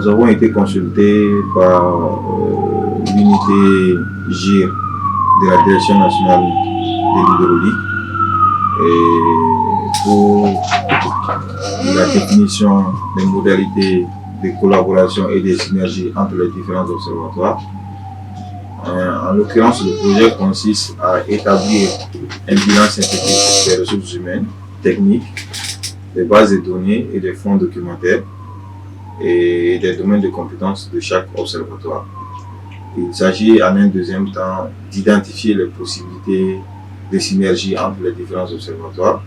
nous avons été consultés par l'unité GIR de la Direction nationale de l'hydraulique pour la définition des modalités de collaboration et des synergies entre les différents observatoires. En l'occurrence, le projet consiste à établir un bilan synthétique des ressources humaines, techniques, des bases de données et des fonds documentaires et des domaines de compétences de chaque observatoire. Il s'agit en un deuxième temps d'identifier les possibilités de synergie entre les différents observatoires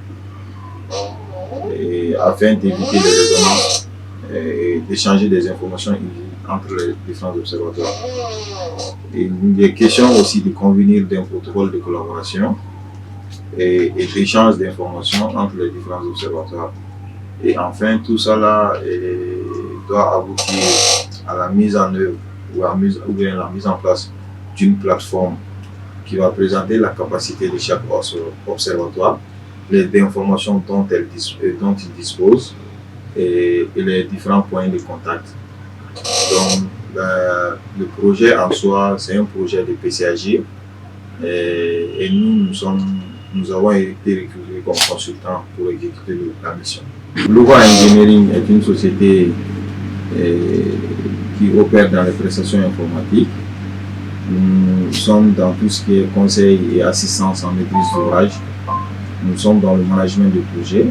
et afin d'éviter les redondances et d'échanger des informations entre les différents observatoires. Il est question aussi de convenir d'un protocole de collaboration et d'échange d'informations entre les différents observatoires. Et enfin, tout ça doit aboutir à la mise en œuvre ou bien la mise en place d'une plateforme qui va présenter la capacité de chaque observatoire, les informations dont il dispose et les différents points de contact. Donc, le projet en soi, c'est un projet de PCAG et nous avons été recrutés comme consultants pour exécuter la mission. Louva Engineering est une société qui opère dans les prestations informatiques. Nous sommes dans tout ce qui est conseil et assistance en maîtrise d'ouvrage. Nous sommes dans le management de projet.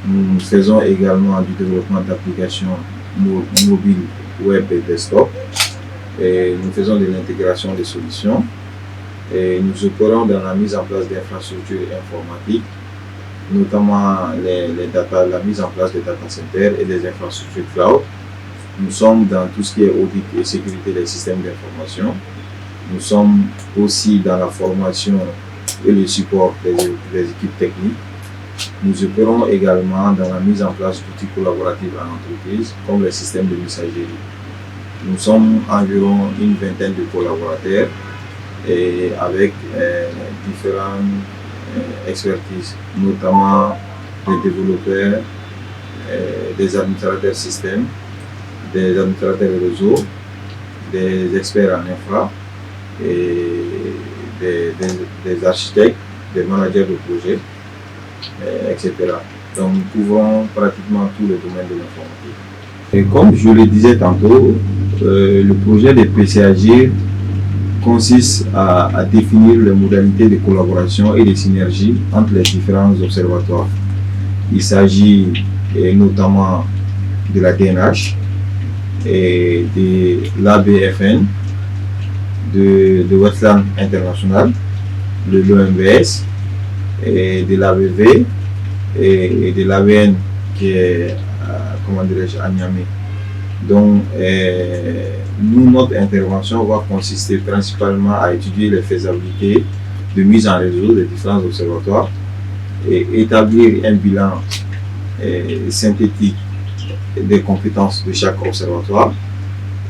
Nous faisons également du développement d'applications mobiles, web et desktop. Et nous faisons de l'intégration des solutions. Et nous opérons dans la mise en place d'infrastructures informatiques, notamment la mise en place des data centers et des infrastructures cloud. Nous sommes dans tout ce qui est audit et sécurité des systèmes d'information. Nous sommes aussi dans la formation et le support des équipes techniques. Nous opérons également dans la mise en place d'outils collaboratifs en entreprise, comme les systèmes de messagerie. Nous sommes environ une vingtaine de collaborateurs et avec différentes expertises, notamment des développeurs, des administrateurs système, des administrateurs réseau, des experts en infra, et des architectes, des managers de projet, etc. Donc nous couvrons pratiquement tous les domaines de l'informatique. Et comme je le disais tantôt, le projet de PCAG consiste à définir les modalités de collaboration et de synergie entre les différents observatoires. Il s'agit notamment de la DNH, et de l'ABFN, de Westland International, de l'OMVS, et de l'ABV et de l'ABN qui est à Niamey. Donc, nous, notre intervention va consister principalement à étudier les faisabilités de mise en réseau des différents observatoires et établir un bilan synthétique des compétences de chaque observatoire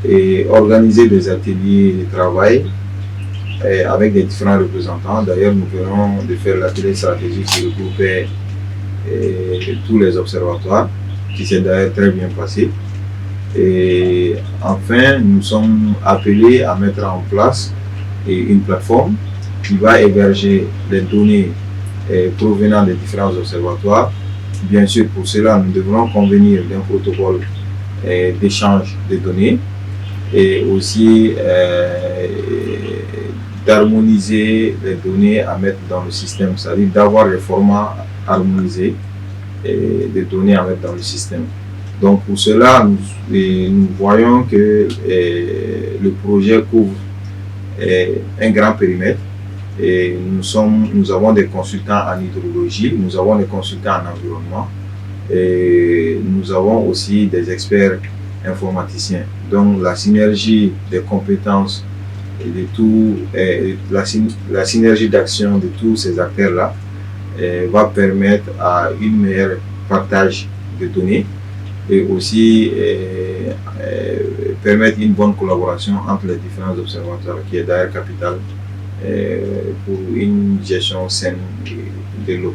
et organiser des ateliers de travail avec des différents représentants. D'ailleurs, nous venons de faire l'atelier stratégique qui regroupait tous les observatoires, qui s'est d'ailleurs très bien passé. Et enfin, nous sommes appelés à mettre en place une plateforme qui va héberger les données provenant des différents observatoires. Bien sûr, pour cela, nous devrons convenir d'un protocole d'échange de données et aussi d'harmoniser les données à mettre dans le système, c'est-à-dire d'avoir les formats harmonisés des données à mettre dans le système. Donc pour cela, nous voyons que le projet couvre un grand périmètre. Et nous avons des consultants en hydrologie, nous avons des consultants en environnement et nous avons aussi des experts informaticiens. Donc la synergie des compétences et de tout, la synergie d'action de tous ces acteurs-là va permettre à un meilleur partage de données et aussi permettre une bonne collaboration entre les différents observatoires qui est d'ailleurs capital pour une gestion saine de l'eau.